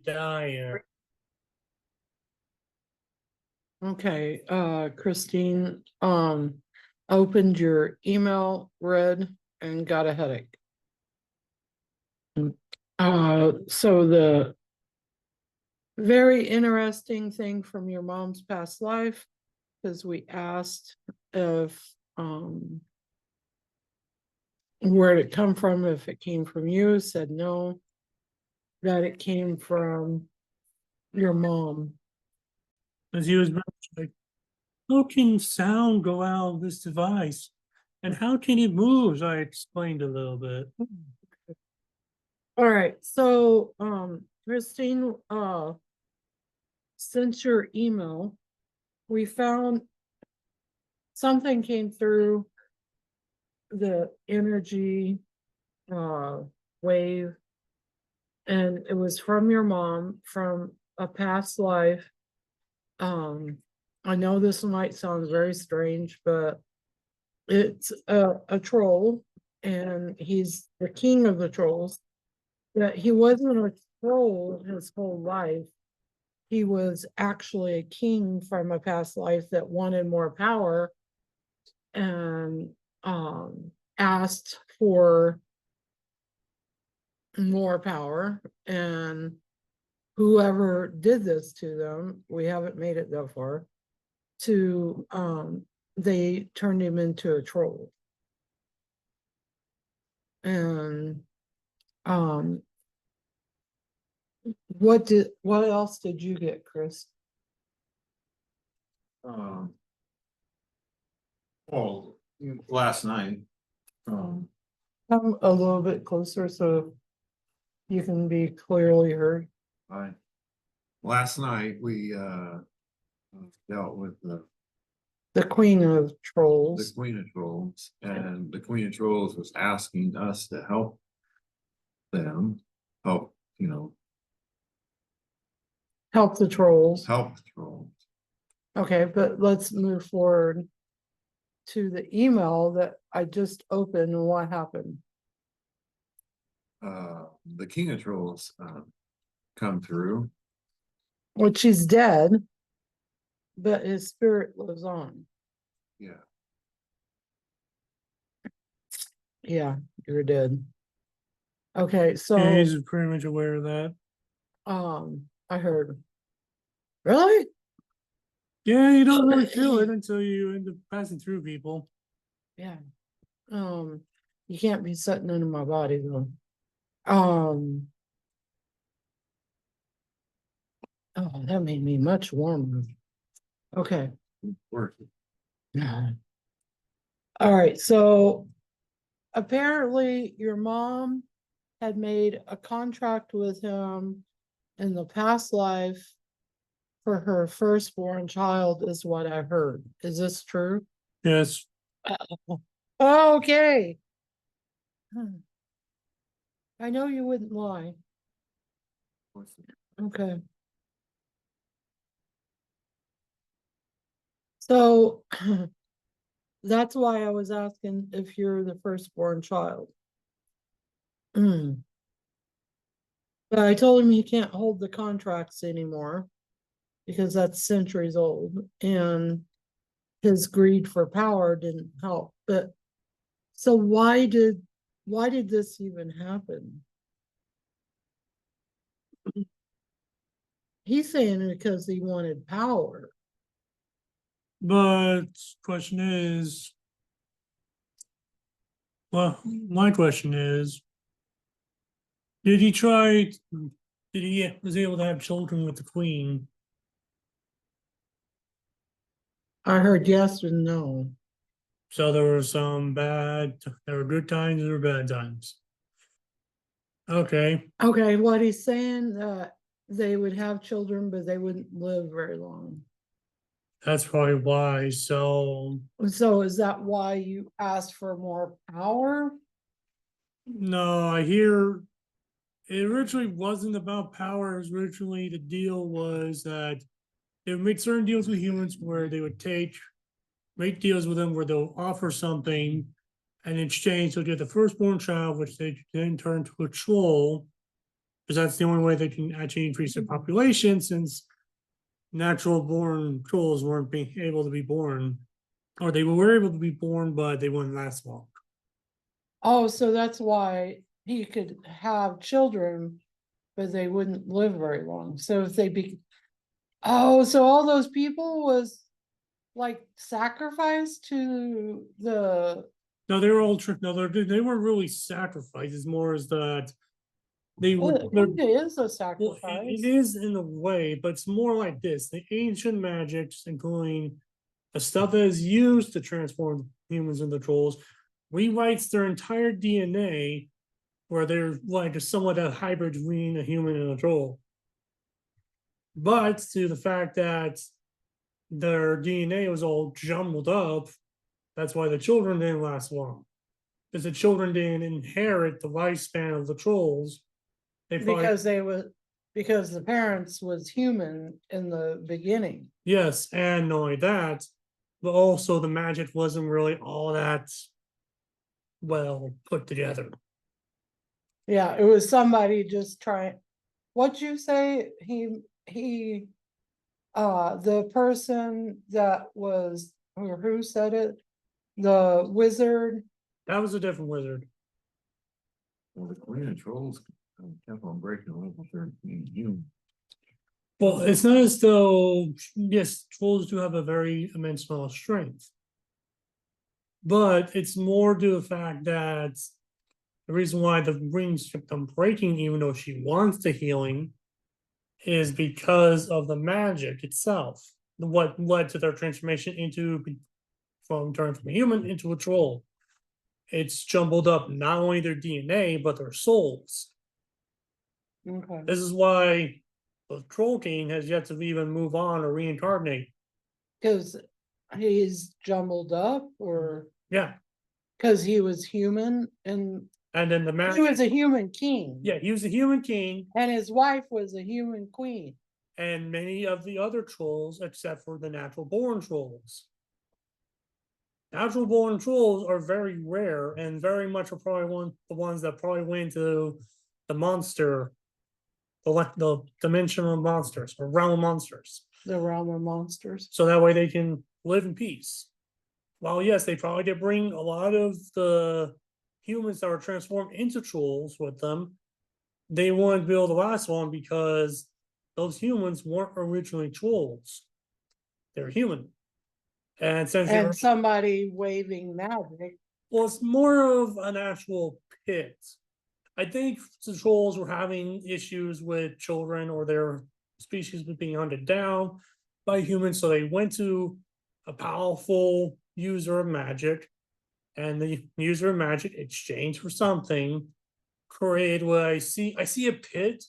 dire. Okay, Christine, opened your email, read, and got a headache. So the very interesting thing from your mom's past life, because we asked if where'd it come from, if it came from you, said no, that it came from your mom. As he was like, how can sound go out of this device? And how can it move? I explained a little bit. All right, so Christine, since your email, we found something came through the energy wave, and it was from your mom from a past life. I know this might sound very strange, but it's a troll, and he's the king of the trolls. That he wasn't a troll his whole life. He was actually a king from a past life that wanted more power and asked for more power. And whoever did this to them, we haven't made it that far, to they turned him into a troll. And what else did you get, Chris? Well, last night, Come a little bit closer so you can be clearly heard. last night we dealt with The queen of the trolls. Queen of Trolls, and the Queen of Trolls was asking us to help them, help, Help the trolls. help the trolls. Okay, but let's move forward to the email that I just opened. And what happened? The King of Trolls come through. Well, she's dead, but his spirit lives on. Yeah. Yeah, you're dead. Okay, so Yeah, he's pretty much aware of that. I heard. Really? Yeah, you don't really feel it until you end up passing through people. Yeah. You can't be sitting into my body though. Oh, that made me much warmer. Okay. Work. All right, so apparently your mom had made a contract with him in the past life for her firstborn child, is what I heard. Is this true? Yes. Okay. I know you wouldn't lie. Okay. So that's why I was asking if you're the firstborn child. But I told him he can't hold the contracts anymore because that's centuries old, and his greed for power didn't help. But so why did this even happen? He's saying because he wanted power. But question is, well, my question is, did he was able to have children with the queen? I heard yes and no. So there were good times, there were bad times. Okay. Okay, what he's saying that they would have children, but they wouldn't live very long. That's probably why. So is that why you asked for more power? no, I hear it originally wasn't about power. Originally, the deal was that they would make certain deals with humans where they would make deals with them where they'll offer something, and in exchange they'll get the firstborn child, which they then turn to a troll, Because that's the only way they can actually increase their population, since natural born trolls weren't being able to be born. Or they were able to be born, but they wouldn't last long. Oh, so that's why he could have children, but they wouldn't live very long. So if they oh, so all those people was like sacrificed to the, No, they were all no, they weren't really sacrifices, more as that they were. it is a Well, sacrifice. it is in a way, but it's more like this: the ancient magics, including the stuff that is used to transform humans into trolls, rewrites their entire DNA, where they're like somewhat a hybrid between a human and a troll. But to the fact that their DNA was all jumbled up, that's why the children didn't last long. Because the children didn't inherit the lifespan of the trolls. They probably, Because the parents was human in the beginning. yes, and not only that, but also the magic wasn't really all that well put together. Yeah, it was somebody just trying, what'd you say? The person that was, or who said it? The wizard, That was a different wizard. Well, the Queen of Trolls kept on breaking level 13 human. Well, it's not as though, yes, trolls do have a very immense amount of strength. But it's more due to the fact that the reason why the rings kept on breaking, even though she wants the healing, is because of the magic itself. What led to their transformation from turning from a human into a troll. It's jumbled up not only their DNA, but their souls. okay, This is why the Troll King has yet to even move on or reincarnate. because he's jumbled up, or Yeah. because he was human and And then the he magic. was a human king. Yeah, he was a human king, And his wife was a human queen. and many of the other trolls, except for the natural born trolls. Natural born trolls are very rare and very much are probably the ones that probably went to the monster, the dimensional monsters or realm of monsters. The realm of monsters. So that way they can live in peace. Well, yes, they probably did bring a lot of the humans that were transformed into trolls with them. They wanted to be able to last long because those humans weren't originally trolls. They're human. And since they were, And somebody waving magic. well, it's more of an actual pit. I think the trolls were having issues with children or their species was being hunted down by humans, so they went to a powerful user of magic, and the user of magic exchanged for something, created what I see. I see a pit,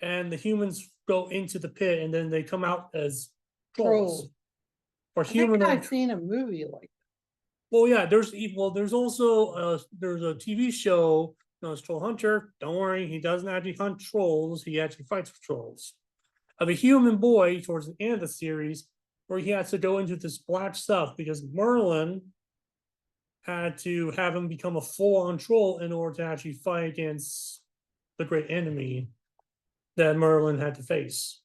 and the humans go into the pit, and then they come out as trolls. Troll. Or I think human. I've seen a movie like Well, yeah, there's also there's a TV show known as Troll Hunter. Don't worry, he doesn't actually hunt trolls, he actually fights for trolls. Of a human boy towards the end of the series, where he has to go into this black stuff because Merlin had to have him become a full-on troll in order to actually fight against the great enemy that Merlin had to face.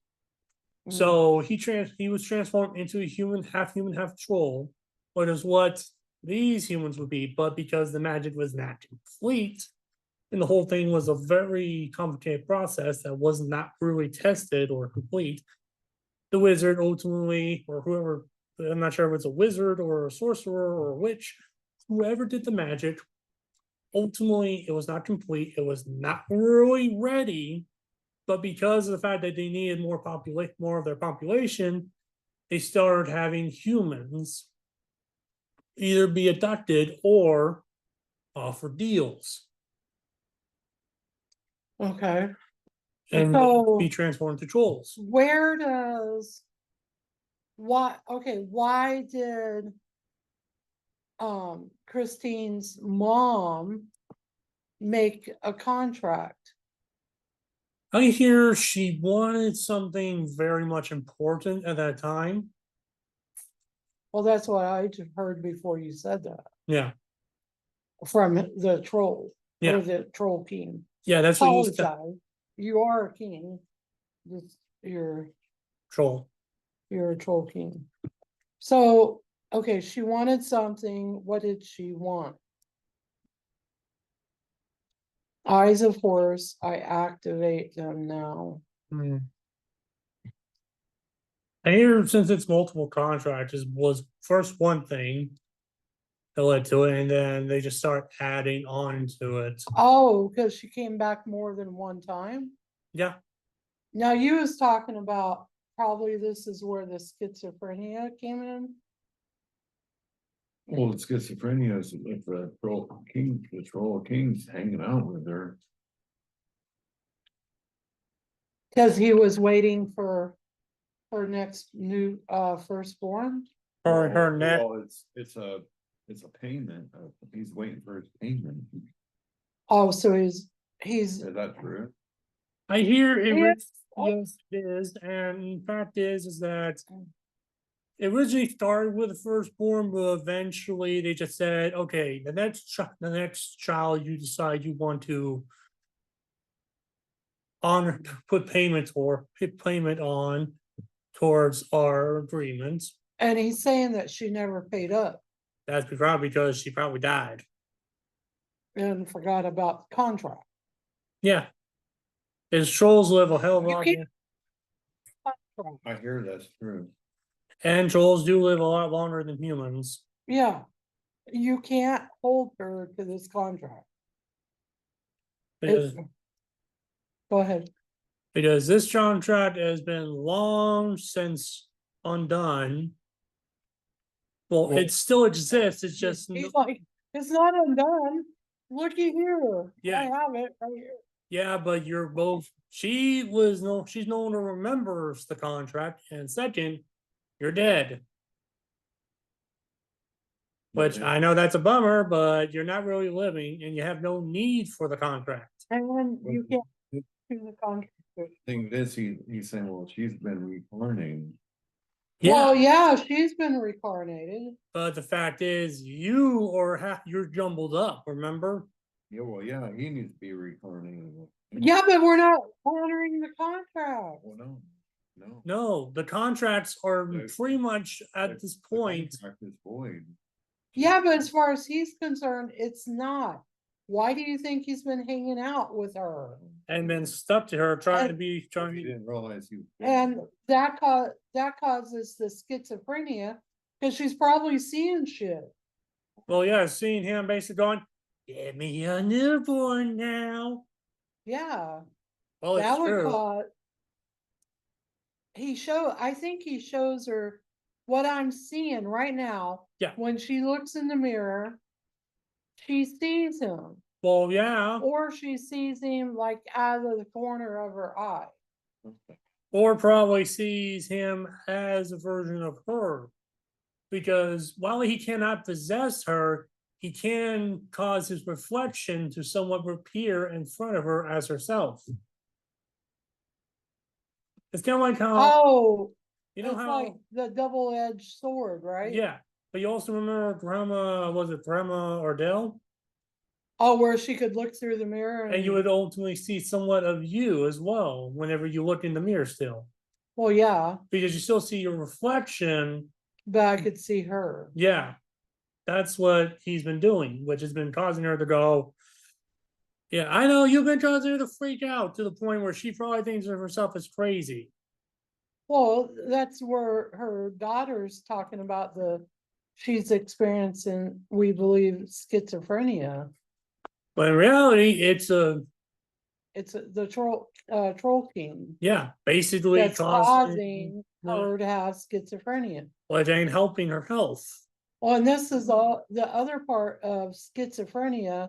that. So he was transformed into a human, half troll, which is what these humans would be, but because the magic was not complete, and the whole thing was a very complicated process that was not really tested or complete, the wizard ultimately, or whoever, I'm not sure if it's a wizard or a sorcerer or a witch, whoever did the magic, ultimately it was not complete, it was not really ready, but because of the fact that they needed more of their population, they started having humans either be abducted or offer deals Okay, and So- be transformed to trolls. where does, why did Christine's mom make a contract? I hear she wanted something very much important at that time. Well, that's what I just heard before you said that, Yeah, from the troll, Yeah. or the troll king. yeah, that's what he said. Apologize. you are a king. Just, Troll. you're a troll king. So, okay, she wanted something. What did she want? Eyes of Horus, I activate them now. Hmm. I hear since it's multiple contracts, it was first one thing that led to it, and then they just start adding on to it. Oh, because she came back more than one time? Yeah, Now you was talking about probably this is where the schizophrenia came in. Well, it's schizophrenia is if the troll king's hanging out with her. Because he was waiting for her next new firstborn. or her neck. Well, it's a payment. He's waiting for his payment. Oh, so he's Is that true? I hear it. Yes. Yes, it is, and fact is that it originally started with the firstborn, but eventually they just said, okay, the next child you decide you want to honor, put payment on towards our agreements. and he's saying that she never paid up That's probably because she probably died. and forgot about the contract. Yeah. His trolls live a hell of a You lot, can't- I hear that's true. and trolls do live a lot longer than humans. Yeah, you can't hold her to this contract. Because, Go ahead. because this contract has been long since undone. Well, it still exists, it's just, He's like, it's not undone. Looky here. Yeah. I have it right here. yeah, but you're both, she's no one remembers the contract, and second, you're dead. Which I know that's a bummer, but you're not really living and you have no need for the contract. And you can't do the contract. Thing is, he's saying, well, she's been reincarnating. Well, Yeah, yeah, she's been reincarnated. but the fact is, you're jumbled up, remember? Yeah, well, yeah, he needs to be reincarnated. Yeah, but we're not honoring the contract. Well, no. No, the contracts are The- pretty much at this The point. contract is void. Yeah, but as far as he's concerned, it's not. Why do you think he's been hanging out with her? And been stuck to her, trying to And- be, He trying to, didn't realize he was. And that causes the schizophrenia, because she's probably seeing shit. well, yeah, seeing him basically going, give me a newborn now. Yeah, Well, it's that would true. cause. I think he shows her what I'm seeing right now. Yeah. When she looks in the mirror, she sees him, Well, yeah, or she sees him like out of the corner of her eye. or probably sees him as a version of her. Because while he cannot possess her, he can cause his reflection to somewhat appear in front of her as herself. It's kind of like how, Oh, you know it's how, like the double-edged sword, right? yeah, but you also remember Grandma Ardell? Oh, where she could look through the mirror And you would ultimately see somewhat of you as well whenever you look in the mirror still. Well, yeah, Because you still see your reflection. but I could see her. Yeah. That's what he's been doing, which has been causing her to go, yeah, I know you've been causing her to freak out to the point where she probably thinks of herself as crazy. Well, that's where her daughter's talking about she's experiencing, we believe, schizophrenia. But in reality, it's It's the troll king yeah, basically that's causing well, her to have schizophrenia. it ain't helping her health. Well, and this is all, the other part of schizophrenia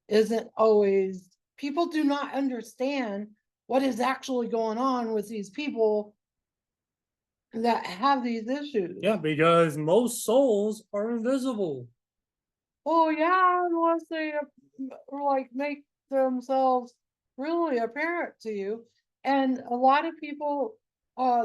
isn't always, people do not understand what is actually going on with these people that have these issues. Yeah, because most souls are invisible. Oh, yeah, unless they like make themselves really apparent to you. And a lot of people,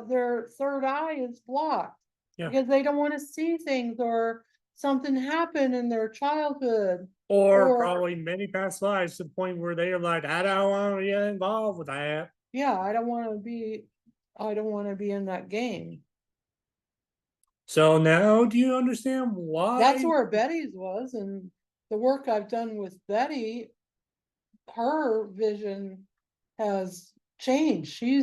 their third eye is blocked. Yeah. Because they don't want to see things, or something happened in their childhood. Or Or- probably many past lives to the point where they are like, I don't want to get involved with that. Yeah, I don't wanna be in that game. So now do you understand why? That's where Betty's was, and the work I've done with Betty, her vision has changed. She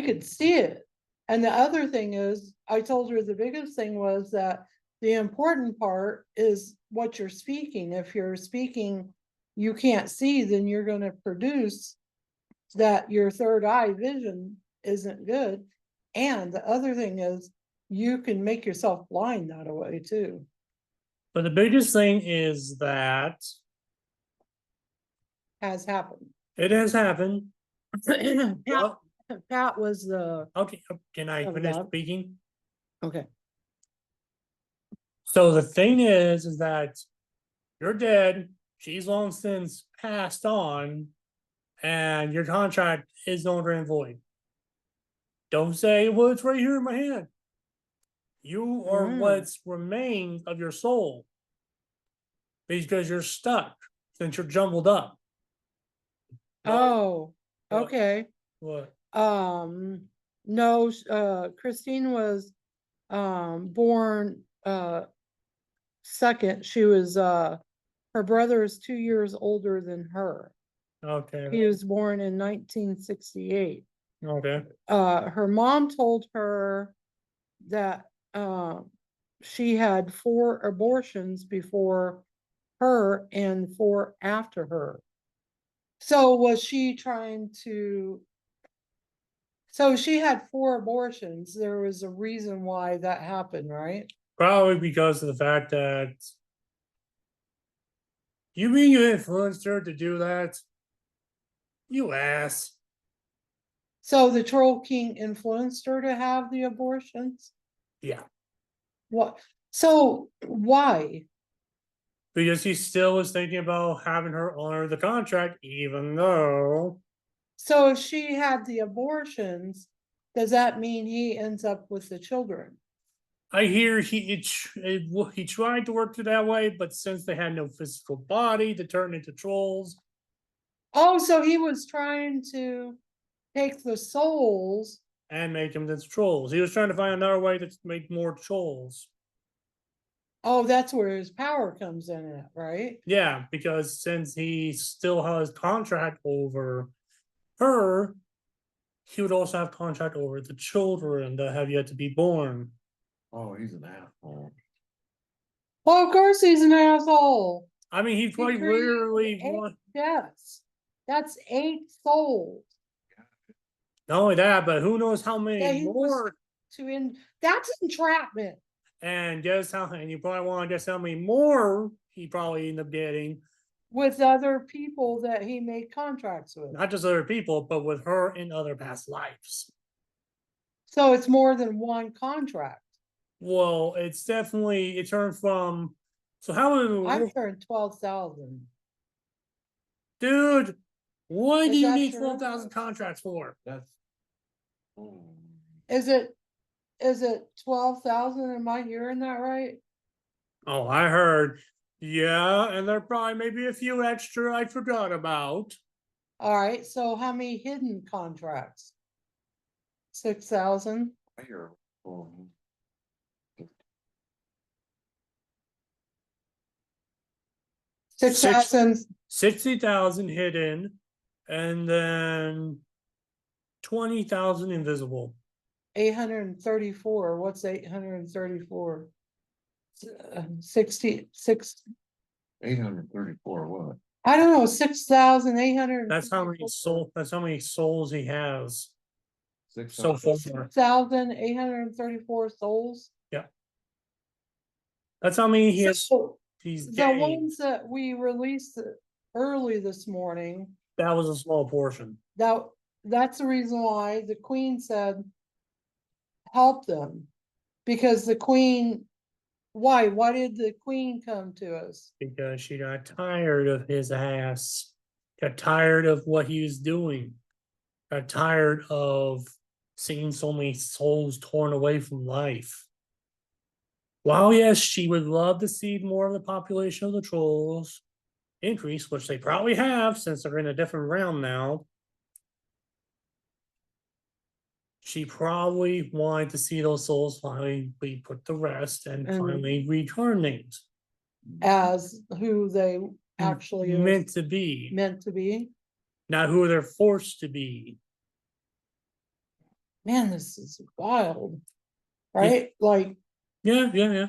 could see it. And the other thing is, I told her the biggest thing was that the important part is what you're speaking. If you're speaking, you can't see, then you're gonna produce that your third eye vision isn't good. And the other thing is, you can make yourself blind that way too. But the biggest thing is that Has happened. it has happened. Pat, Well, Pat was the, okay, can I Of finish that. speaking? okay, So the thing is that you're dead, she's long since passed on, and your contract is no longer in void. Don't say, well, it's right here in my hand. You are Mm. what's remains of your soul. Because you're stuck since you're jumbled up. oh, What? okay. What? No, Christine was, born, second. She was, her brother is 2 years older than her. Okay, He was born in 1968. okay. Her mom told her that, she had 4 abortions before her and 4 after her. So was she trying to? So she had 4 abortions. There was a reason why that happened, right? Probably because of the fact that you mean you influenced her to do that? You ass. So the Troll King influenced her to have the abortions? Yeah. What? So why? Because he still was thinking about having her honor the contract, even though So if she had the abortions, does that mean he ends up with the children? I hear he tried to work it that way, but since they had no physical body to turn into trolls, Oh, so he was trying to take the souls. and make them into trolls. He was trying to find another way to make more trolls. Oh, that's where his power comes in at, right? Yeah, because since he still has contract over her, he would also have contract over the children that have yet to be born. Oh, he's an asshole. Well, of course he's an asshole. I mean, he He quite created literally 8 want deaths. That's 8 souls. not only that, but who knows how many That he was more. That's entrapment. And guess how, and you probably want to guess how many more he probably ended up getting. With other people that he made contracts with. Not just other people, but with her in other past lives. So it's more than one contract. Well, it's definitely, it turned from, so how I've heard 12,000. dude, what Is do you that need true? 12,000 contracts for? That's. Oh. Is it 12,000? Am I hearing that right? Oh, I heard. Yeah, and there probably maybe a few extra I forgot about. All right, so how many hidden contracts? 6,000? I hear. Oh. 6,000, 60,000 hidden, and then 20,000 invisible. 834. What's 834? 66. 834, what? I don't know, 6,800. That's how many souls he has. Six. So far. 6,834 souls. That's how many So he's the gained. ones that we released early this morning, That was a small portion. that's the reason why the Queen said help them. Because the Queen, why did the Queen come to us? Because she got tired of his ass. Got tired of what he was doing. Got tired of seeing so many souls torn away from life. while yes, she would love to see more of the population of the trolls increase, which they probably have since they're in a different realm now. She probably wanted to see those souls finally be put to rest and And- finally return names. as who they actually is Meant to be, meant to be. not who they're forced to be. Man, this is wild, right? Like Yeah.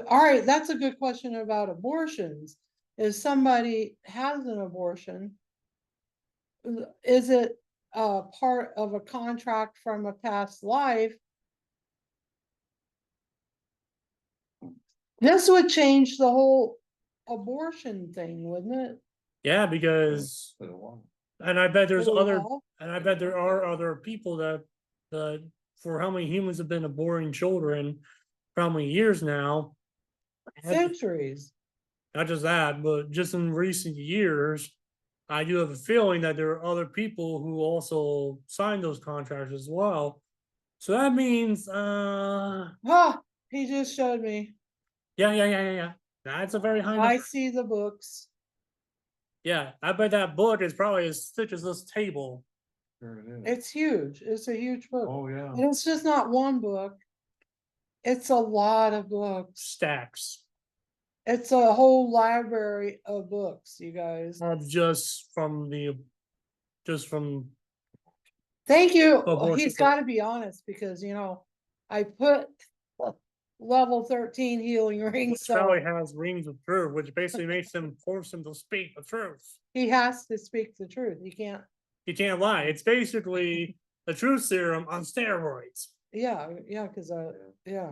all right, that's a good question about abortions. If somebody has an abortion, is it part of a contract from a past life? This would change the whole abortion thing, wouldn't it? Yeah, because, For the one. and I bet there's For the other, law? and I bet there are other people that, for how many humans have been aborting children, for how many years now. Centuries. Not just that, but just in recent years, I do have a feeling that there are other people who also signed those contracts as well. So that means, Ah, he just showed me. yeah. That's a very high I number. see the books. Yeah, I bet that book is probably as thick as this table. Sure it is. It's huge. It's a huge book. Oh, yeah. And it's just not one book. It's a lot of books. Stacks It's a whole library of books, you guys. of just from. Thank you. Abortion He's for- got to be honest because, I put level 13 healing rings, Which probably so has rings of truth, which basically makes them force him to speak the truth. he has to speak the truth. He can't. You can't lie. It's basically the truth serum on steroids. Yeah, because yeah.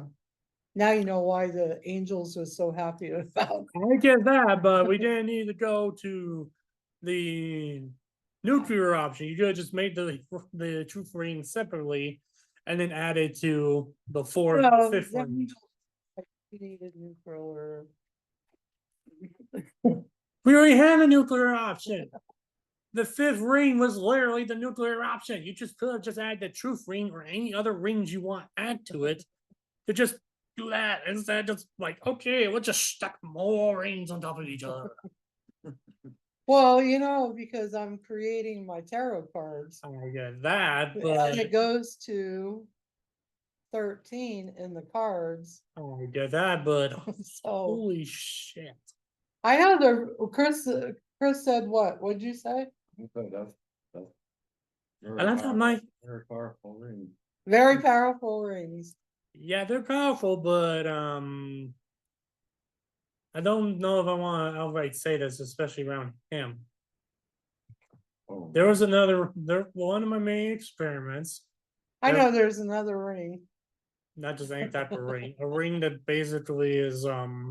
Now you know why the angels was so happy about. I get that, but we didn't need to go to the nuclear option. You could have just made the truth ring separately and then added to the fourth, No, fifth then ring. we needed nuclear. We already had a nuclear option. The fifth ring was literally the nuclear option. You just could have just added the truth ring or any other rings you want add to it to just do that instead of just like, okay, we'll just stack more rings on top of each other. Well, because I'm creating my tarot cards. I get that, And but it goes to 13 in the cards. I get that, but So holy shit. I know Chris said what? What'd you say? That's. And I thought my, Very powerful ring. Very powerful rings. yeah, they're powerful, but I don't know if I want to outright say this, especially around him. Oh, There was one of my main experiments, I Yeah. know there's another ring. not just any type of ring, a ring that basically is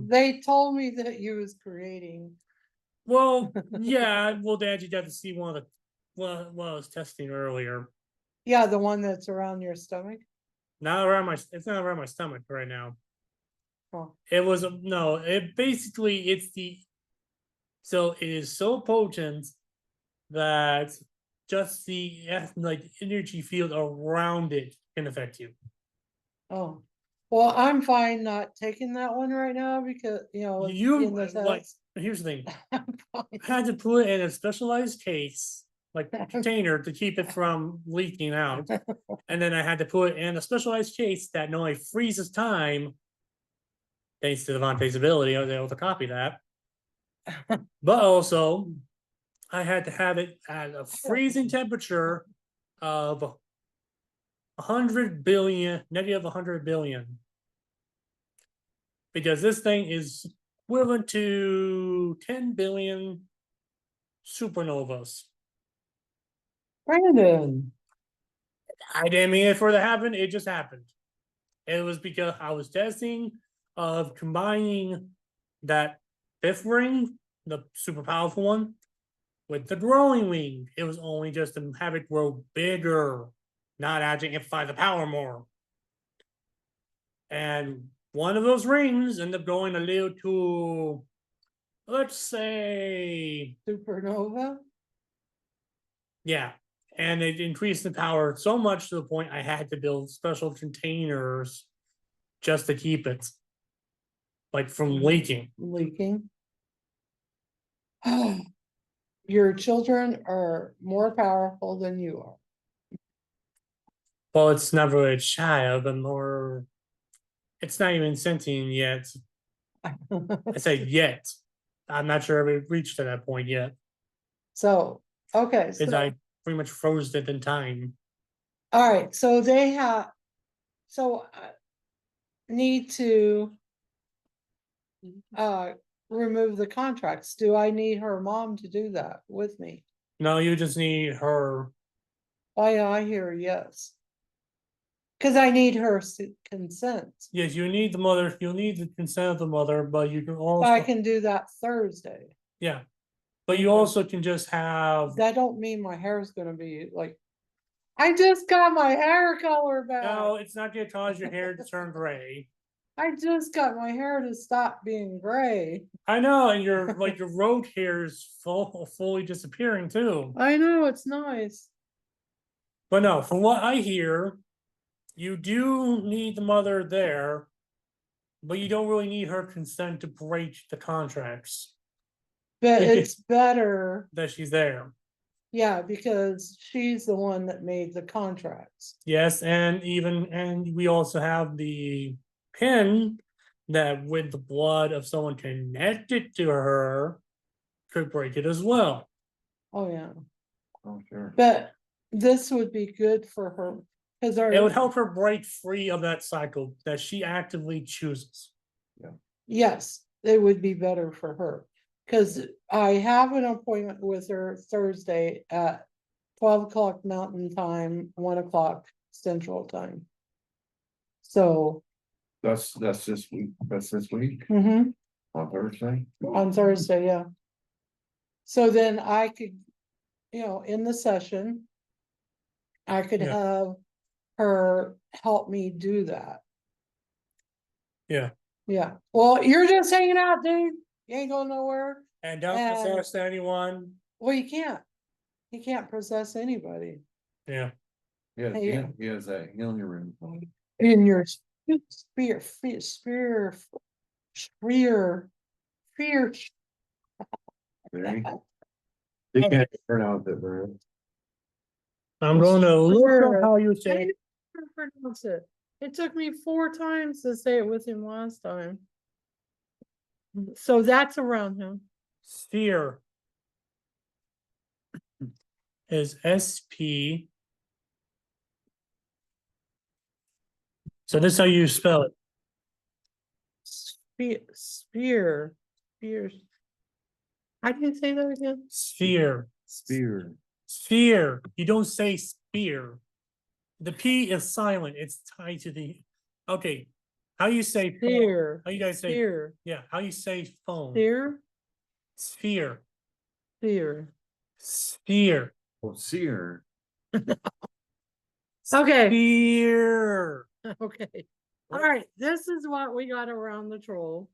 They told me that you was creating. well, yeah, well, Dad, you got to see one of the what I was testing earlier. Yeah, the one that's around your stomach. Not around my, it's not around my stomach right now. Oh, It was no, it basically so it is so potent that just the like energy field around it can affect you. oh. Well, I'm fine not taking that one right now because, You in the like test. here's the thing. I'm fine. I had to put it in a specialized case, like container, to keep it from leaking out. And then I had to put it in a specialized case that not only freezes time, thanks to Devontae's ability, I was able to copy that. But also, I had to have it at a freezing temperature of 100 billion, negative 100 billion. Because this thing is equivalent to 10 billion supernovas. Brandon. I didn't mean it for it to happen, it just happened. It was because I was testing of combining that fifth ring, the super powerful one, with the growing ring. It was only just to have it grow bigger, not actually amplify the power more. And one of those rings ended up going a little too, let's say, Supernova. yeah, And it increased the power so much to the point I had to build special containers just to keep it. Like from leaking. leaking. Your children are more powerful than you Well, it's not really a child, but more. It's not even sentient yet. are. I said yet. I'm not sure we've reached to that point yet. So, okay, Because so, I pretty much froze it in time. all right, so they have, so need to remove the contracts. Do I need her mom to do that with me? No, you just need her. Why I hear yes. Cause I need her consent. Yes, you need the mother. You'll need the consent of the mother, but you can So also. I can do that Thursday. Yeah. But you Okay. also can just have. That don't mean my hair's gonna be like, I just got my hair color back. No, it's not gonna cause your hair to turn gray. I just got my hair to stop being gray. I know, and your like your road hair is fully disappearing too. I know, it's nice. But no, from what I hear, you do need the mother there, but you don't really need her consent to break the contracts But Okay. it's better, that she's there. yeah, because she's the one that made the contracts. Yes, and we also have the pin that with the blood of someone connected to her could break it as well. Oh, yeah. Oh, sure. But this would be good for her, because our. It would help her break free of that cycle that she actively chooses. Yes, it would be better for her, because I have an appointment with her Thursday at 12 o'clock Mountain Time, 1 o'clock Central Time. So, That's this week, that's this week mhm, on Thursday. on Thursday, yeah. So then I could, in the session, I could Yeah. have her help me do that. Yeah. Yeah, well, you're just hanging out, dude. You ain't going nowhere. And don't And- possess anyone. Well, you can't. You can't possess anybody Yeah. Yeah, Yeah. he has that healing room. in your sphere, sphere. Very. They can't turn out that room. I'm going to look Sure. up how you I say didn't pronounce it. It took me 4 times to say it with him last time. So that's around him. sphere. Is SP. So this is how you spell it. Sphere. How do you say that again? Sphere. Spear. Sphere. You don't say spear. The P is silent. It's tied to the. Okay. How you say phone? Sphere. How you guys say? Sphere. Yeah. How you say phone? Sphere. Sphere. Sphere. Oh, Sphere. seer. Okay. Sphere. Okay. All right, this is what we got around the troll.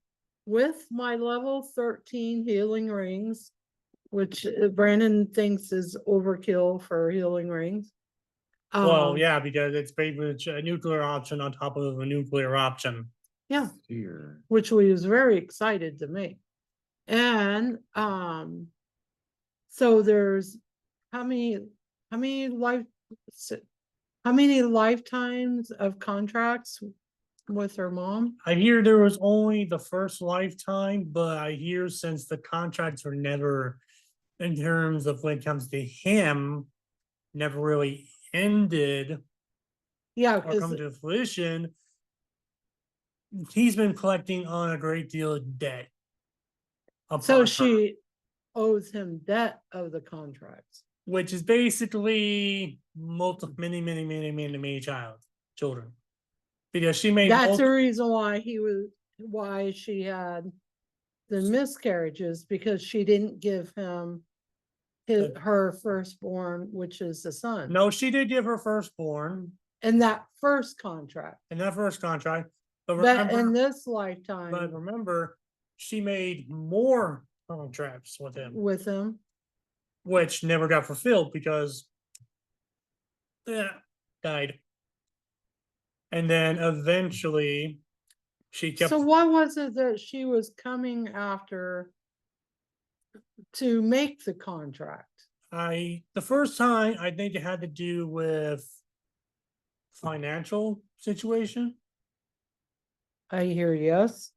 With my level 13 healing rings, which Brandon thinks is overkill for healing rings. Well, Um, yeah, because it's pretty much a nuclear option on top of a nuclear option. Yeah, Seer. which we was very excited to make. And so there's how many lifetimes of contracts with her mom? I hear there was only the first lifetime, but I hear since the contracts were never, in terms of when it comes to him, never really ended Yeah, or because come to fruition, he's been collecting on a great deal of debt. so upon her, she owes him debt of the contracts. which is basically many children. Because she made That's the reason why she had the miscarriages, because she didn't give him her firstborn, which is the son. No, she did give her firstborn In that first contract. in that first contract. But But in remember, this lifetime but remember, she made more contracts with him, with him, which never got fulfilled because died. And then eventually she kept. So what was it that she was coming after to make the contract? The first time I think it had to do with financial situation. I hear yes.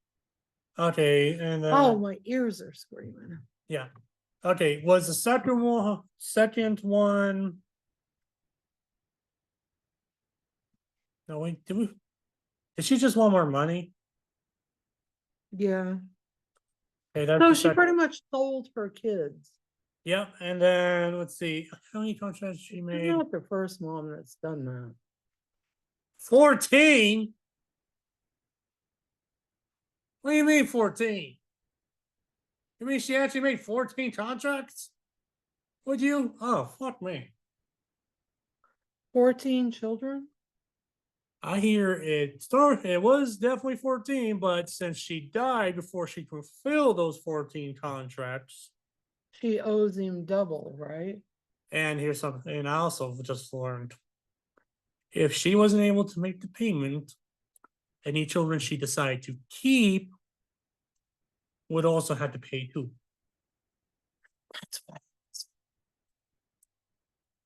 Okay, and then Oh, my ears are screaming. yeah. Okay, was the second one? No, wait, did she just want more money? Yeah. Okay, that's So the she second. pretty much sold her kids. Yep, and then let's see, how many contracts she She's made? not the first mom that's done that. 14. What do you mean 14? You mean she actually made 14 contracts? Would you? Oh, fuck me. 14 children? I hear it was definitely 14, but since she died before she could fulfill those 14 contracts, She owes him double, right? and here's something, and I also just learned if she wasn't able to make the payment, any children she decided to keep would also have to pay too. That's why.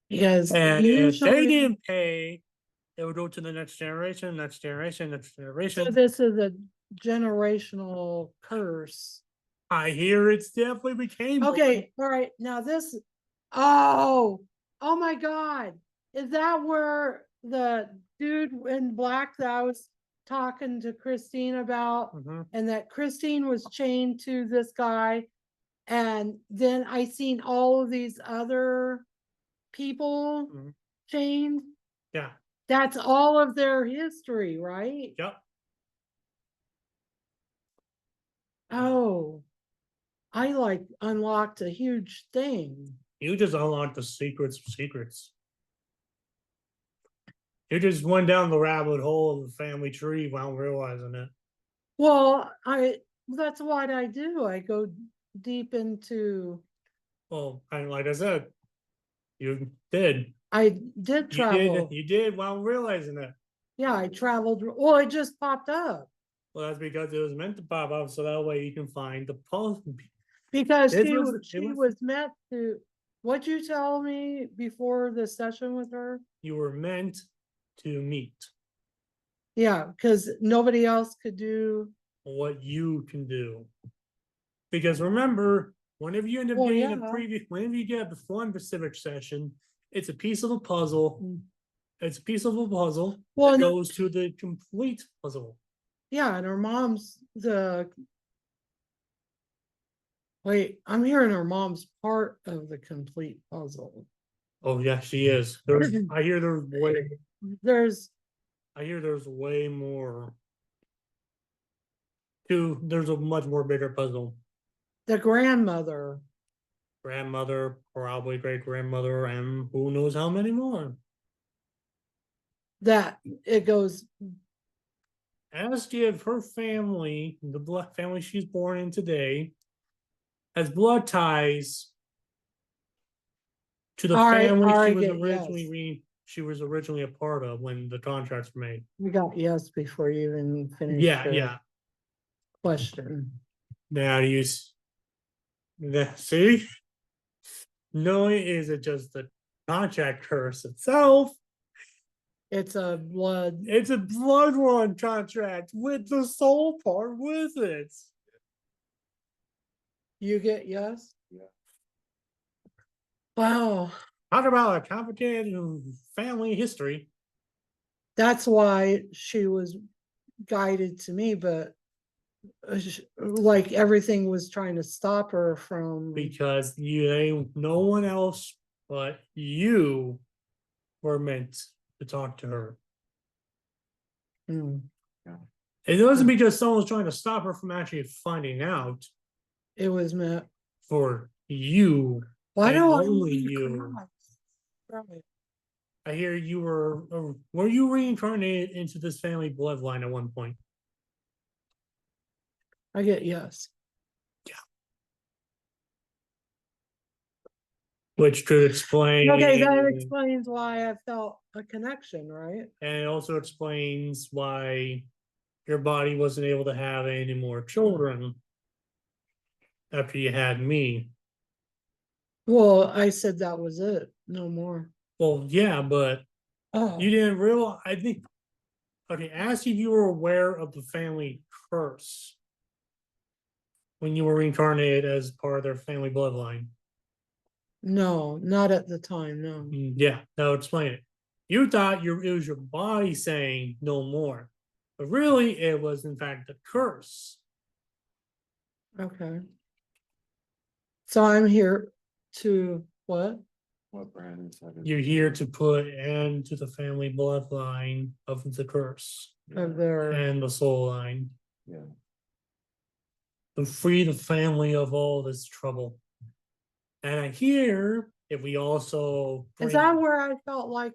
Because And if they usually, didn't pay, it would go to the next generation, next generation, next so generation. this is a generational curse. I hear it's definitely became Okay, all right, now this, oh my God. Is that where the dude in black that I was talking to Christine about? Mhm. And that Christine was chained to this guy. And then I seen all of these other people Mhm. chained. Yeah. That's all of their history, right? Yep. Oh, I like unlocked a huge thing. You just unlocked the secrets of secrets. You just went down the rabbit hole of the family tree without realizing it. Well, that's what I do. I go deep into, Well, and like I said, you did. I did You did. travel. You did while realizing it. Yeah, I traveled. Well, it just popped up Well, that's because it was meant to pop up, so that way you can find the pulse. because It she was- it was- was meant to. What'd you tell me before the session with her? You were meant to meet Yeah, because nobody else could do. what you can do. Because remember, whenever you end up Well, getting yeah. whenever you get the one specific session, it's a piece of a puzzle. It's a piece of a puzzle Well, that no- goes to the complete puzzle. Yeah, and her mom's the. Wait, I'm hearing her mom's part of the complete puzzle. Oh yeah, she is. I hear There's there's way more. There's a much more bigger puzzle. the grandmother. Grandmother, probably great grandmother, and who knows how many more. That it goes. Ask if her family, the blood family she's born in today, has blood ties to the All right, family all she right, was yes. originally a part of when the contracts were made. We got yes before you even finished. Yeah, your yeah. Question. Now see, no, is it just the contract curse itself? It's a blood. It's a blood one contract with the soul part with it. You get yes? Yeah. Wow. Talk about a complicated family history. That's why she was guided to me, but like everything was trying to stop her from. Because no one else but you were meant to talk to her. Hmm. It wasn't because someone was trying to stop her from actually finding out. It was meant. For you, Why and do I only wanna you. cry? I hear you were you reincarnated into this family bloodline at one point? I get yes. which could explain. Okay, that explains why I felt a connection, right? And it also explains why your body wasn't able to have any more children after you had me. Well, I said that was it, no more. Well, yeah, but Oh, you didn't realize. I think. Okay, ask if you were aware of the family curse when you were reincarnated as part of their family bloodline. no, not at the time, no. Yeah, that would explain it. You thought it was your body saying no more, but really it was in fact the curse. Okay. So I'm here to what? What Brandon said. You're here to put end to the family bloodline of the curse Of their, and the soul line. Yeah. To free the family of all this trouble. And I hear if we also is that where I felt like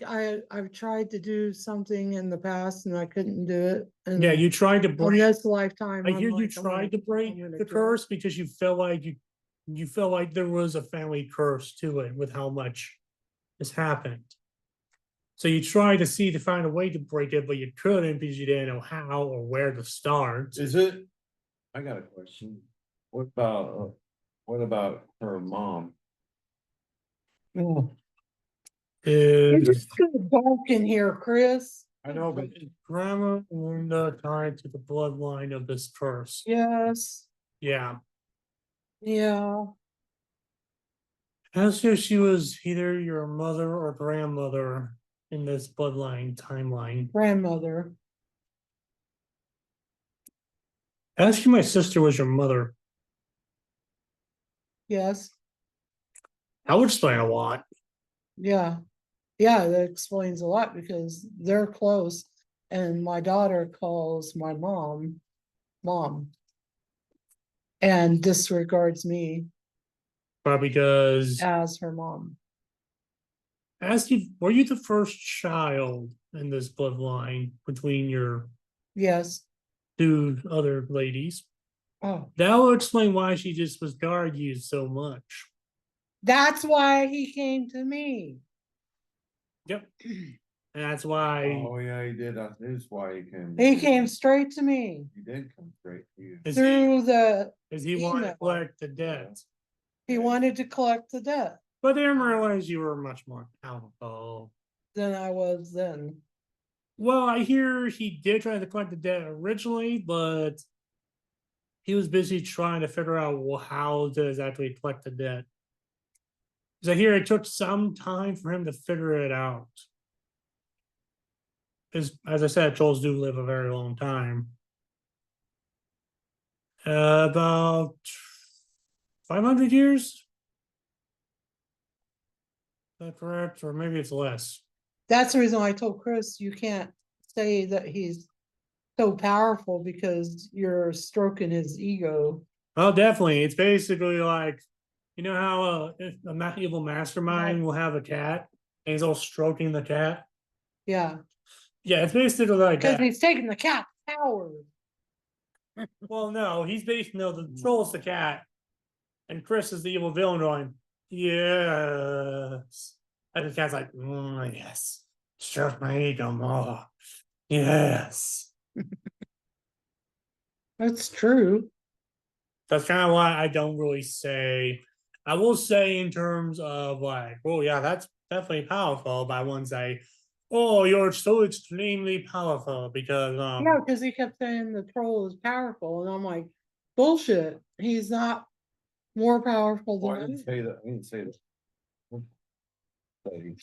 I've tried to do something in the past and I couldn't do it? And yeah, you tried to on break. this lifetime. I I'm hear you like, tried to break I'm gonna the do it. curse because you felt like you felt like there was a family curse to it with how much has happened. So you tried to find a way to break it, but you couldn't because you didn't know how or where to start. Is it? I got a question. What about her mom? Oh. Is It's just so dark in here, Chris. I know, but is Grandma Linda tied to the bloodline of this curse? Yes, Yeah. yeah. As if she was either your mother or grandmother in this bloodline timeline. Grandmother. Ask you my sister was your mother. Yes, That would explain a lot. yeah. Yeah, that explains a lot because they're close. And my daughter calls my mom, mom. And disregards me Probably because as her mom. ask you, were you the first child in this bloodline between your Yes. two other ladies? Oh, That will explain why she just was guard you so much. that's why he came to me. Yep. And that's why Oh, yeah, he did. That is why he came. He came straight to me He did come straight to you. is through the, he wanted to email. collect the debt. he wanted to collect the debt But they didn't realize you were much more powerful. than I was then. Well, I hear he did try to collect the debt originally, but he was busy trying to figure out how to exactly collect the debt. Because I hear it took some time for him to figure it out. Because, as I said, trolls do live a very long time. About 500 years? Is that correct? Or maybe it's less. That's the reason why I told Chris, you can't say that he's so powerful because you're stroking his ego. Oh, definitely. It's basically like, you know how a evil mastermind will have a cat and he's all stroking the cat? Yeah, Yeah, it's basically like because that. he's taking the cat's power. Well, no, the troll's the cat, and Chris is the evil villain going, yes. And the cat's like, yes, stroke my ego more. Yes. That's true. That's kind of why I don't really say, I will say in terms of like, oh yeah, that's definitely powerful, but I wouldn't say, oh, you're so extremely powerful because Yeah, because he kept saying the troll is powerful, and I'm like, bullshit. He's not more powerful Oh, I than didn't say that. I didn't say that.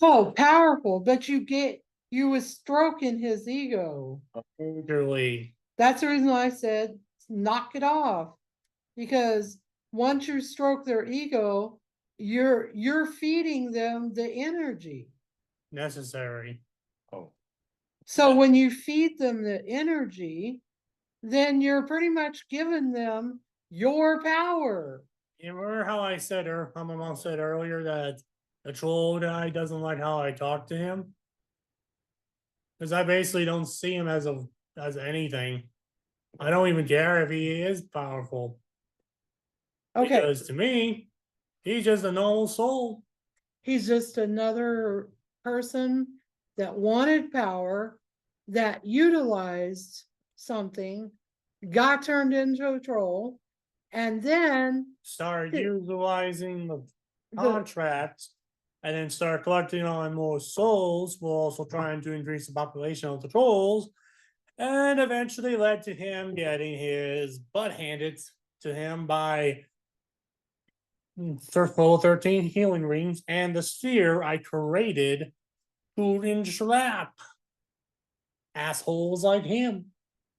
Oh, powerful, but you was stroking his ego. literally, That's the reason why I said knock it off. Because once you stroke their ego, you're feeding them the energy. necessary. Oh, So when you feed them the energy, then you're pretty much giving them your power. You remember how I said, or how my mom said earlier that the troll guy doesn't like how I talk to him? Because I basically don't see him as anything. I don't even care if he is powerful. Okay, Because to me, He's just a normal soul. He's just another person that wanted power, that utilized something, got turned into a troll, and then Start The- utilizing the the, contract and then start collecting on more souls while also trying to increase the population of the trolls. And eventually led to him getting his butt handed to him by full 13 healing rings and the sphere I created to entrap assholes like him.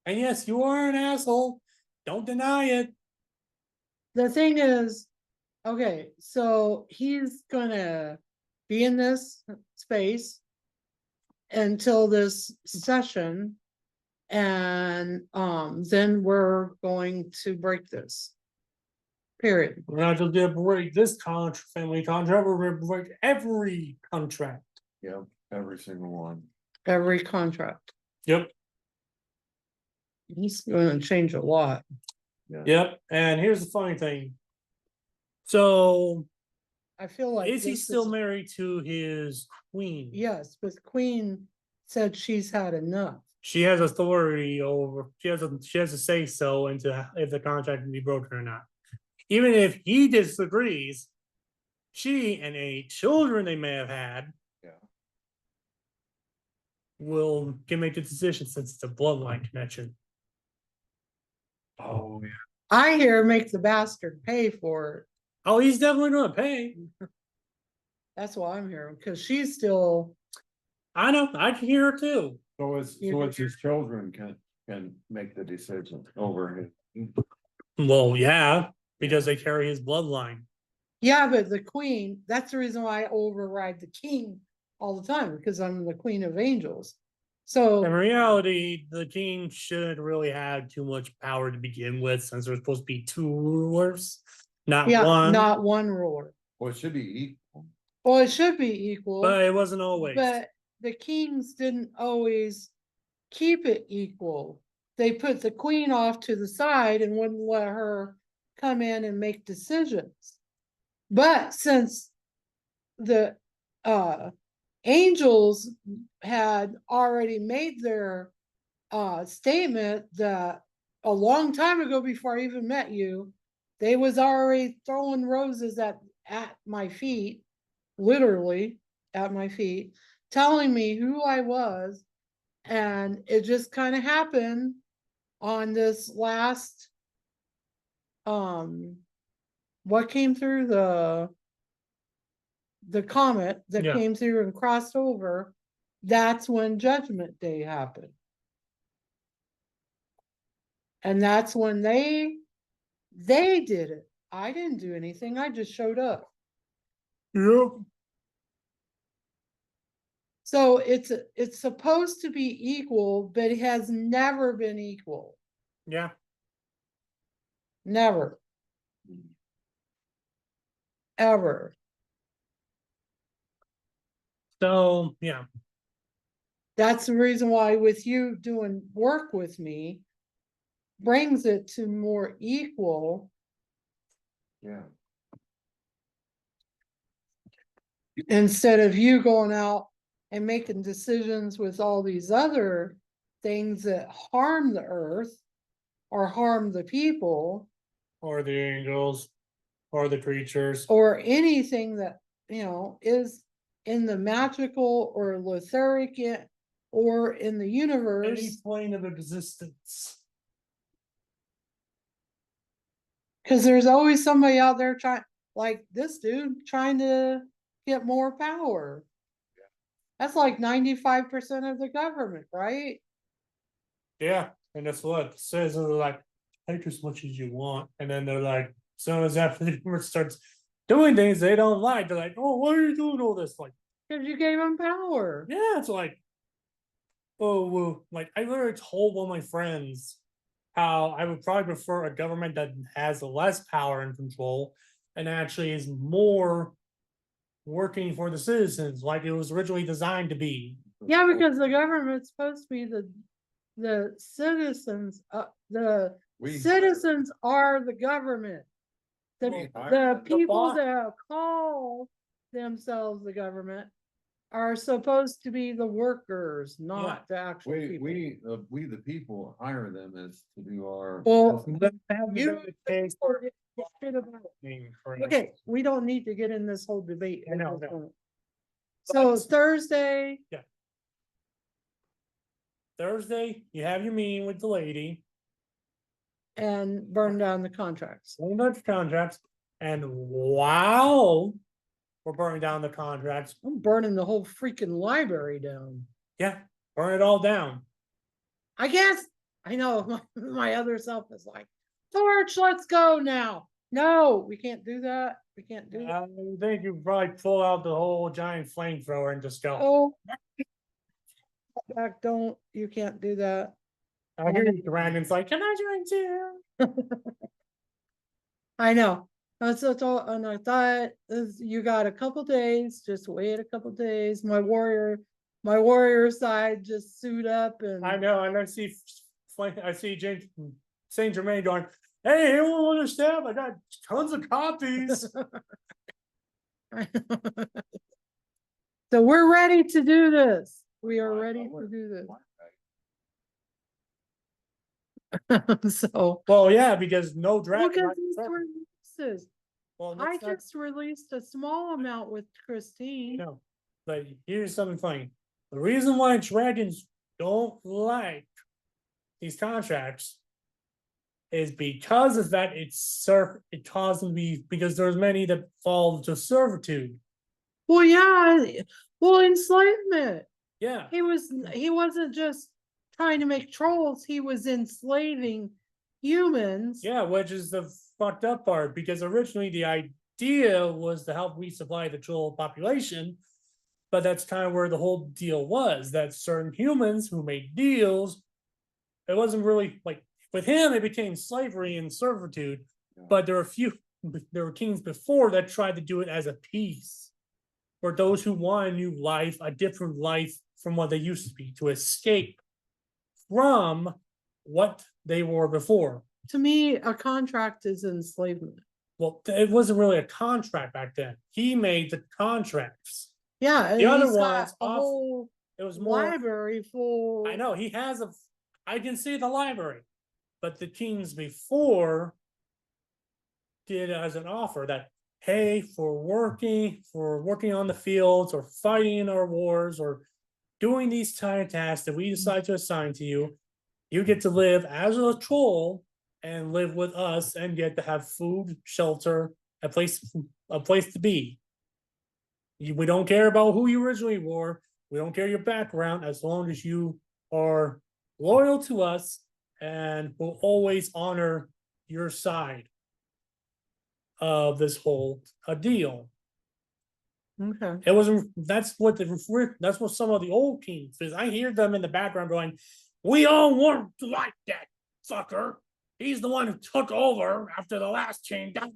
And yes, you are an asshole. Don't deny it. the thing is, okay, so he's gonna be in this space until this session. And then we're going to break this. Period. We're not just gonna break this family contract, we're gonna break every contract. Yep, every single one. Every contract. Yep. He's gonna change a lot. Yep. And here's the funny thing. So I feel like is he this still married to his queen? Yes, but Queen said she's had enough. She has authority over, she has a say so into if the contract can be broken or not. Even if he disagrees, she and any children they may have had Yeah. can make the decision since it's a bloodline connection. Oh, yeah. I hear make the bastard pay for it. Oh, he's definitely gonna pay. That's why I'm hearing, because she's still, I know, I can hear her too. So it's his children can make the decision over him. Well, yeah, because they carry his bloodline. yeah, but the queen, that's the reason why I override the king all the time, because I'm the queen of angels. In So, reality, the king shouldn't really have too much power to begin with, since there's supposed to be two rulers, not yeah, one. not one ruler. Well, it should be equal. Well, it should be equal. But it wasn't always. But the kings didn't always keep it equal. They put the queen off to the side and wouldn't let her come in and make decisions. But since the angels had already made their statement that a long time ago before I even met you, they was already throwing roses at my feet, literally at my feet, telling me who I was. And it just kind of happened on this last, what came through the comet that Yeah. came through and crossed over. That's when Judgment Day happened. And that's when they did it. I didn't do anything. I just showed up. Yep. So it's supposed to be equal, but it has never been equal. Yeah. Never. Ever. So yeah. That's the reason why with you doing work with me brings it to more equal. Yeah. Instead of you going out and making decisions with all these other things that harm the earth or harm the people Or the angels, or the creatures. or anything that, is in the magical or etheric or in the Any universe. plane of existence. Because there's always somebody out there like this dude, trying to get more power. That's like 95% of the government, right? Yeah, and that's what it says. They're like, take as much as you want, and then they're like, as soon as after the government starts doing things they don't like, they're like, oh, why are you doing all this? Like, Because you gave them power. yeah, it's like, oh, well, like I literally told one of my friends how I would probably prefer a government that has less power and control and actually is more working for the citizens, like it was originally designed to be. Yeah, because the government's supposed to be the citizens, the We- citizens are the government. The people that call themselves the government are supposed to be the workers, not the actual people. We the people hire them as to do our. Well, You. okay, we don't need to get in this whole debate. I know, at this no. point. So Thursday, Thursday, you have your meeting with the lady, and burn down the contracts. burn down the contracts, and while we're burning down the contracts, I'm burning the whole freaking library down. yeah, burn it all down. I guess, I know, my other self is like, Torch, let's go now. No, we can't do that. We can't do that. I think you probably pull out the whole giant flamethrower and just go. Oh. Back, don't, you can't do that. I hear you, Brandon's like, can I join too? I know. That's all, and I thought, you got a couple days, just wait a couple days. My warrior side just suit up and. I know, and I see James Saint Germain going, hey, anyone want to stab? I got tons of copies. So we're ready to do this. We are ready to do this. So. Well, yeah, because no draft. Look at these releases. Well, I just released a small amount with Christine. no, but here's something funny. The reason why dragons don't like these contracts is because of that it caused them to be, because there's many that fall to servitude. Well, yeah, well, enslavement. Yeah, He wasn't just trying to make trolls, he was enslaving humans. yeah, which is the fucked up part, because originally the idea was to help resupply the troll population, but that's kind of where the whole deal was, that certain humans who made deals, it wasn't really like, with him it became slavery and servitude, but there were kings before that tried to do it as a peace, for those who want a new life, a different life from what they used to be, to escape from what they were before. To me, a contract is enslavement. Well, it wasn't really a contract back then. He made the contracts. Yeah, and The other he's got ones a off- whole It was more. library full. I know he has I can see the library, but the kings before did as an offer that, hey, for working on the fields or fighting in our wars or doing these tiny tasks that we decide to assign to you, you get to live as a troll and live with us and get to have food, shelter, a place to be. We don't care about who you originally were. We don't care your background, as long as you are loyal to us and will always honor your side of this whole deal. Okay. It wasn't. That's what some of the old kings, because I hear them in the background going, "We all weren't like that fucker. He's the one who took over after the last chain down."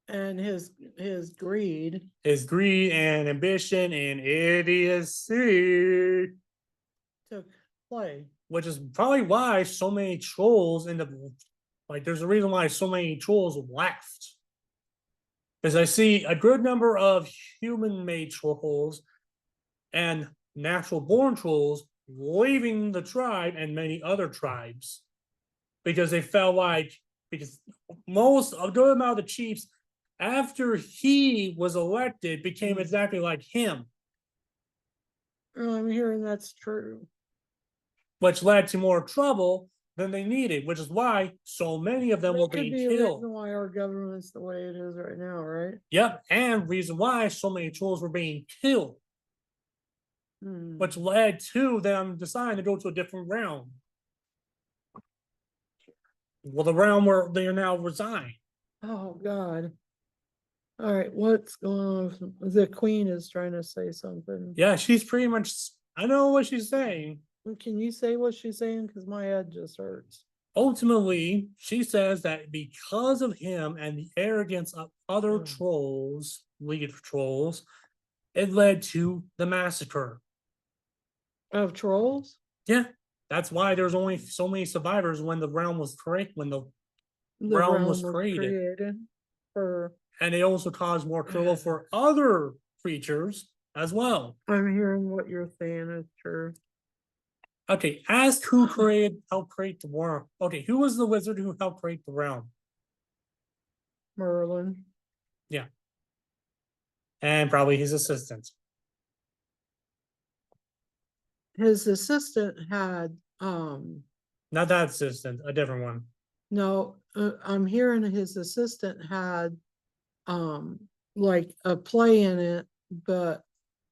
And his greed. His greed and ambition and idiocy, Took play. which is probably why so many trolls end up, like, there's a reason why so many trolls left. Because I see a good number of human-made trolls and natural-born trolls leaving the tribe and many other tribes. Because they felt like, because a good amount of the chiefs, after he was elected, became exactly like him, I'm hearing that's true. which led to more trouble than they needed, which is why so many of them were That could being be a killed. reason why our government's the way it is right now, right? Yep, and reason why so many trolls were being killed, which led to them deciding to go to a different realm. Well, the realm where they are now reside. Oh, God. All right, what's going on? The queen is trying to say something. Yeah, she's pretty much, I know what she's saying. Can you say what she's saying? Because my head just hurts. Ultimately, she says that because of him and the arrogance of other trolls, League of Trolls, it led to the massacre. Of trolls? Yeah, That's why there's only so many survivors when the realm was The realm realm was was created. created for, and they also cause more trouble for other creatures as well. I'm hearing what you're saying is true. Okay, ask helped create the world. Okay, who was the wizard who helped create the realm? Merlin. And probably his assistant. His assistant had, Not that assistant, a different one. no, I'm hearing his assistant had, like a play in it, but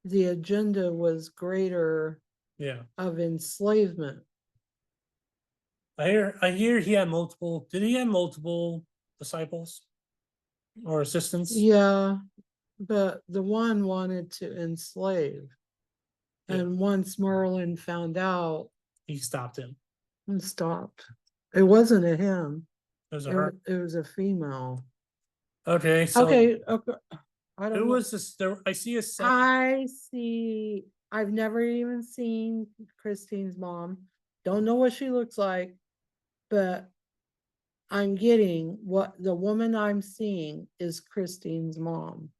the agenda was greater Yeah. of enslavement. I hear he had multiple. Did he have multiple disciples or assistants? Yeah, but the one wanted to enslave. Yeah. And once Merlin found out He stopped him. and stopped, it wasn't a him, It was a it, her. it was a female. Okay, so Okay, I who don't know. was this? There, I see a second. I see, I've never even seen Christine's mom. Don't know what she looks like, but I'm getting what the woman I'm seeing is Christine's mom.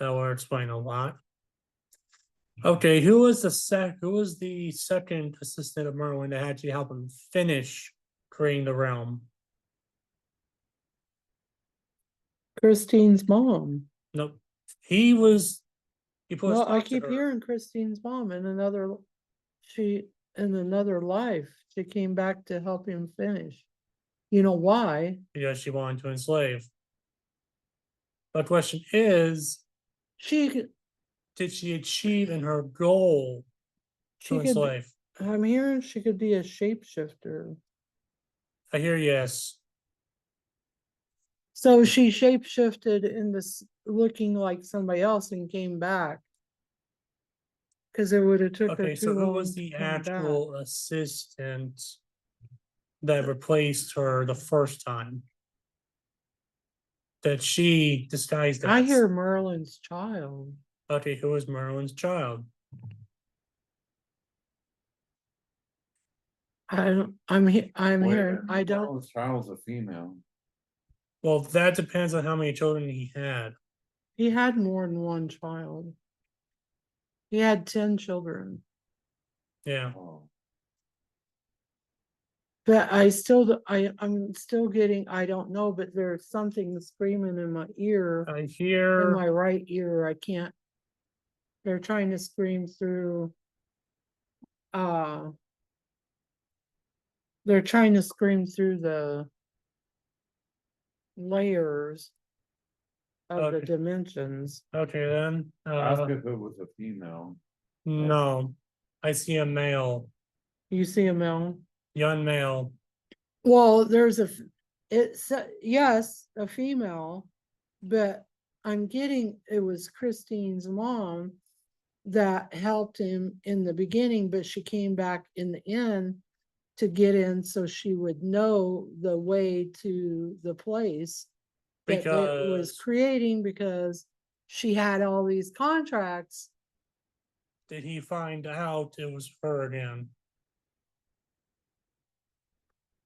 That will explain a lot. Okay, who was the second assistant of Merlin that had to help him finish creating the realm? Christine's mom. Nope. He was he put a Well, I stop to keep her. hearing Christine's mom in another, she, in another life, she came back to help him finish. You know why? Because she wanted to enslave. The question is, She, did she achieve in her goal to she could, enslave? I'm hearing she could be a shapeshifter. I hear yes. So she shapeshifted into looking like somebody else and came back. Cause it would have took her Okay, so too who long was to the come back. actual assistant that replaced her the first time? That she disguised as? I hear Merlin's child. Okay, who was Merlin's child? I'm Wait a hearing, minute, I don't, Merlin's child's a female. Well, that depends on how many children he had. he had more than one child. He had 10 children. Yeah. Oh, But I'm still getting, I don't know, but there's something screaming in my ear, I in hear my right ear. I can't, they're trying to scream through, uh, they're trying to scream through the layers of the Okay. dimensions. okay then. ask if it was a female. No. I see a male, You see a Mel? young male. Well, it's, yes, a female, but I'm getting, it was Christine's mom that helped him in the beginning, but she came back in the end to get in so she would know the way to the place that it was Because creating, because she had all these contracts. did he find out it was her again?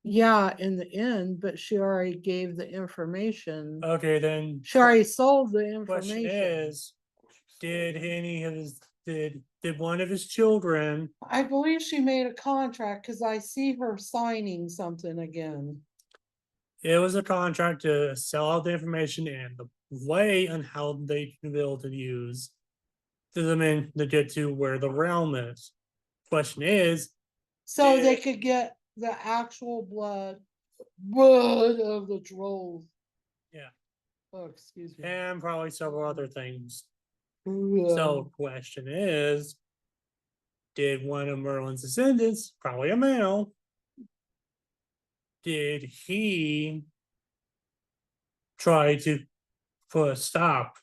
Yeah, in the end, but she already gave the information. Okay, then She already sold the question information. is, did any of his did one of his children? I believe she made a contract because I see her signing something again. It was a contract to sell out the information and the way on how they can be able to use to them in to get to where the realm is. Question is, So they did- could get the actual blood of the trolls. Yeah. Oh, excuse me. and probably several other things. Yeah. So question is, did one of Merlin's descendants, probably a male, did he try to put a stop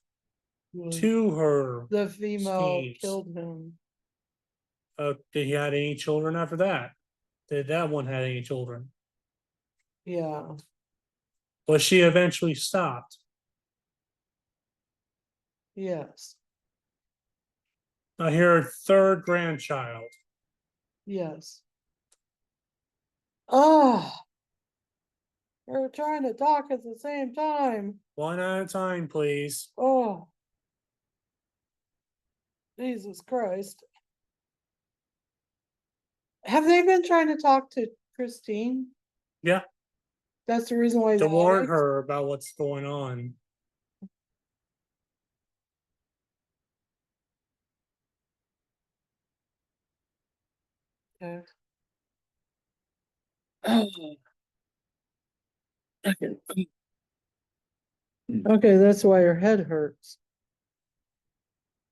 to her? The female schemes? killed him. Did he have any children after that? Did that one have any children? Yeah, Was she eventually stopped? yes. I hear a third grandchild. Yes. Oh. We're trying to talk at the same time. One at a time, please. Oh. Jesus Christ. Have they been trying to talk to Christine? Yeah, That's the reason why. to they warn added? her about what's going on. Okay. Oh. Okay, that's why her head hurts.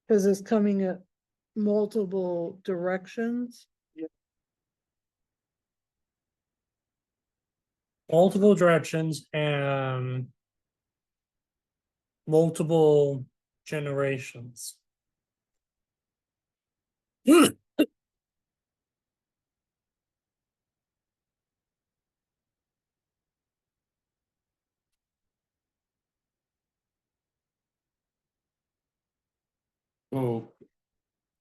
Cause it's coming at multiple directions. Multiple directions and multiple generations. So,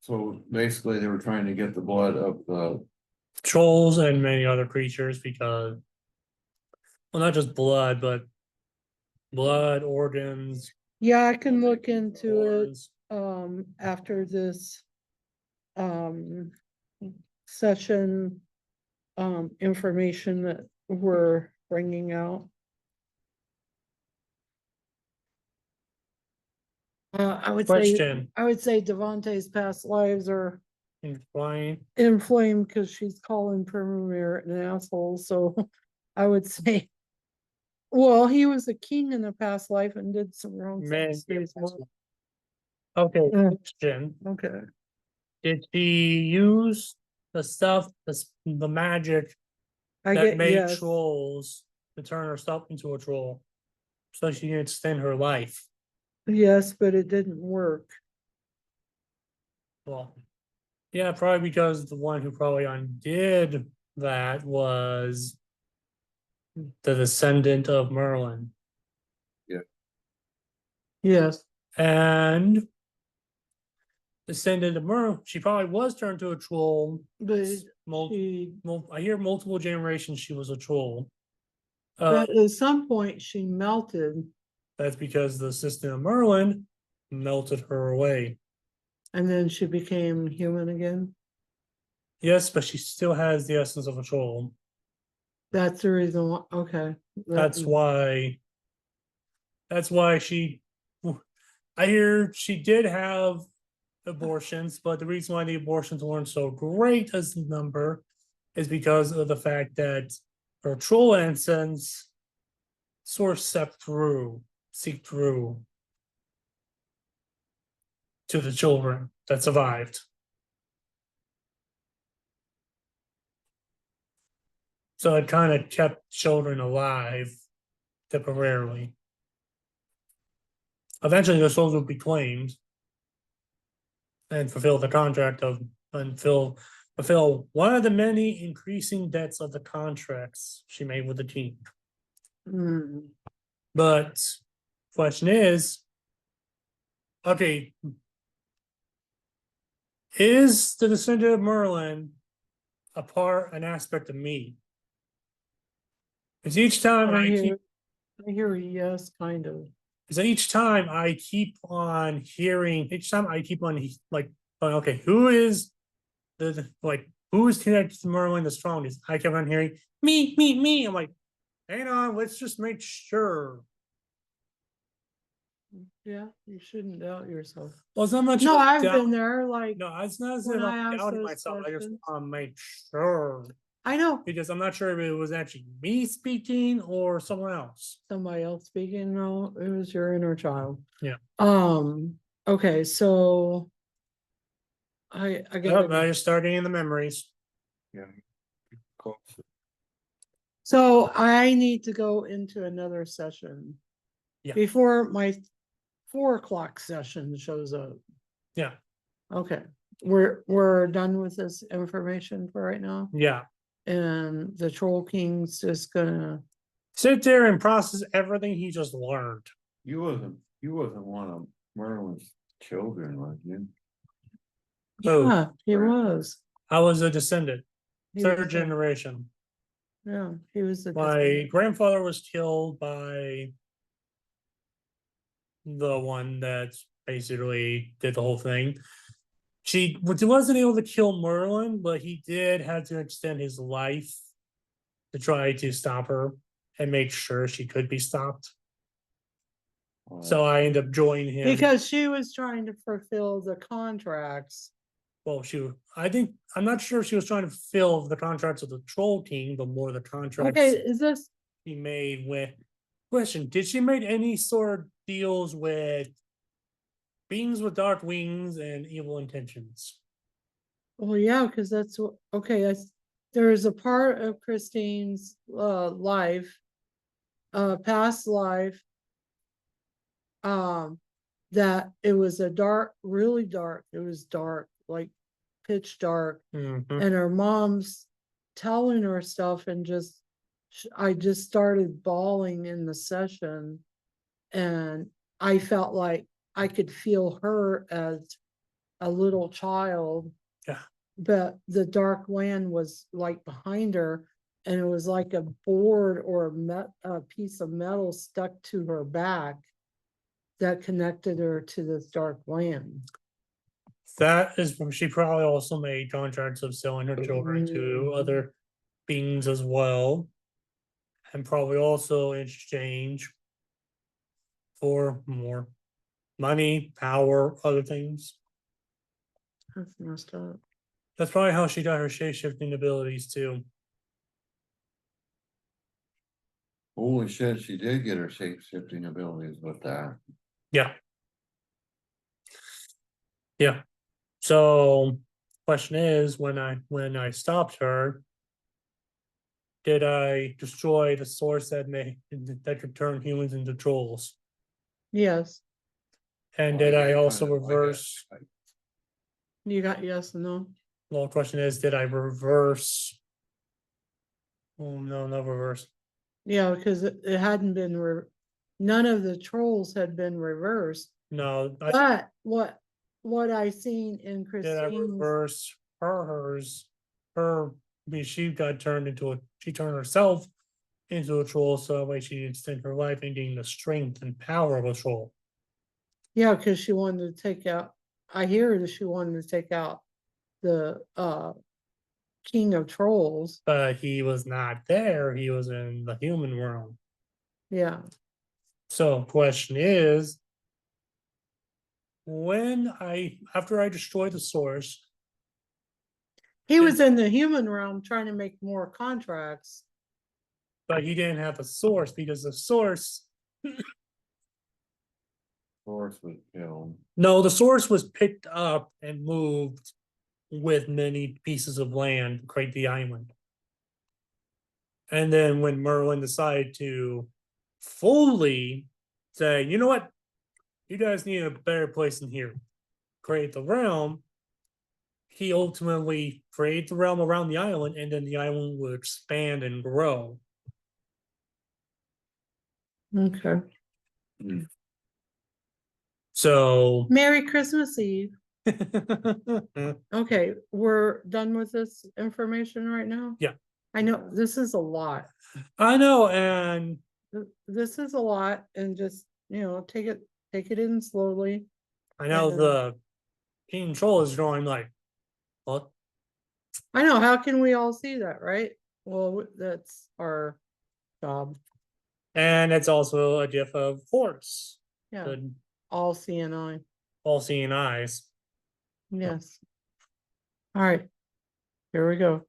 so basically they were trying to get the blood of the, Trolls and many other creatures because, well, not just blood, but blood, organs, Yeah, I can look into it, horns. after this. Session. Information that we're bringing out. Question. I would say Devontae's past lives are Flying. inflamed because she's calling Premier an asshole, so I would say. Well, he was a king in a past life and did some wrong Man. things. Okay, Mm. question. Okay, Did she use the stuff, the magic I that get, made yes, trolls to turn herself into a troll? So she can extend her life. yes, but it didn't work. Well, yeah, probably because the one who probably undid that was the descendant of Merlin. Yes, And descendant of Merlin, she probably was turned to a troll. but Mul- she, I hear multiple generations she was a troll. but at some point she melted, That's because the assistant of Merlin melted her away. and then she became human again. Yes, but she still has the essence of a troll. That's the reason why, okay. That's why. That's why she. I hear she did have abortions, but the reason why the abortions weren't so great as the number is because of the fact that her troll essence sort of seeped through to the children that survived. So it kind of kept children alive temporarily. Eventually, the souls would be claimed and fulfill the contract of and fulfill one of the many increasing debts of the contracts she made with the king. Mm, But question is, okay, is the descendant of Merlin an aspect of me? Because each time I I keep hear yes, kind of. because each time I keep on hearing, each time I keep on like, okay, who is who is connected to Merlin the strongest? I kept on hearing me. I'm like, hang on, let's just make sure. Yeah, you shouldn't doubt yourself. Well, it's not much. No, I've doubt. been there, like, No, it's not as when if I I'm ask doubting those myself. I just questions. want to make sure I know because I'm not sure if it was actually me speaking or someone else. somebody else speaking, no, it was your inner child. Yeah. Okay, so I Yep, gotta, I just start getting the memories. yeah. so I need to go into another session. Yeah. Before my 4 o'clock session shows up. Yeah. Okay, we're done with this information for right now, Yeah. and the Troll King's just gonna, Sit there and process everything he just learned. You wasn't one of Merlin's children, was you? Oh, yeah, he was. I was a descendant, He third was a- generation. Yeah, he was a. My descendant. grandfather was killed by the one that basically did the whole thing. She wasn't able to kill Merlin, but he did have to extend his life to try to stop her and make sure she could be stopped. So I ended up joining him. Because she was trying to fulfill the contracts. Well, I'm not sure if she was trying to fulfill the contracts of the troll king, but more the contracts Okay, is this, she made with. Question: did she make any sort of deals with beings with dark wings and evil intentions? well, yeah, because that's what, okay, there is a part of Christine's life, past life, that it was a dark, really dark, it was dark, like pitch dark, Mhm. and her mom's telling her stuff and I just started bawling in the session, and I felt like I could feel her as a little child. Yeah. But the dark land was like behind her, and it was like a board or a piece of metal stuck to her back that connected her to this dark land. That is when she probably also made contracts of selling her children to other beings as well. And probably also in exchange for more money, power, other things. That's messed up. That's probably how she got her shape-shifting abilities too. Holy shit, she did get her shape shifting abilities with that. Yeah. Yeah. So question is, when I stopped her, did I destroy the source that could turn humans into trolls? Yes, And Oh, did yeah, I you also kinda like it. reverse? you got yes and no. Well, the question is, did I reverse? Oh no, no reverse. Yeah, because it hadn't been none of the trolls had been reversed. No, But what I seen in did I Christine's, reverse hers? Because she turned herself into a troll, so that way she could extend her life and gain the strength and power of a troll. yeah, because she wanted to take out, I hear that she wanted to take out the king of trolls. But he was not there, he was in the human realm. Yeah, So question is, after I destroyed the source, he was in the human realm trying to make more contracts. but he didn't have a source because the source, Source was killed. no, the source was picked up and moved with many pieces of land to create the island. And then when Merlin decided to fully say, you know what, you guys need a better place than here, create the realm, he ultimately created the realm around the island, and then the island would expand and grow. Okay. So Merry Christmas Eve. I Okay, we're done with this information right now? Yeah. I know, this is a lot. know, and This is a lot, and just, take it in slowly. I know And- the king troll is going like, what? I know, how can we all see that, right? Well, that's our job. And it's also a gif of horse, Yeah, good all CNI. all seeing eyes. Yes. All right, here we go.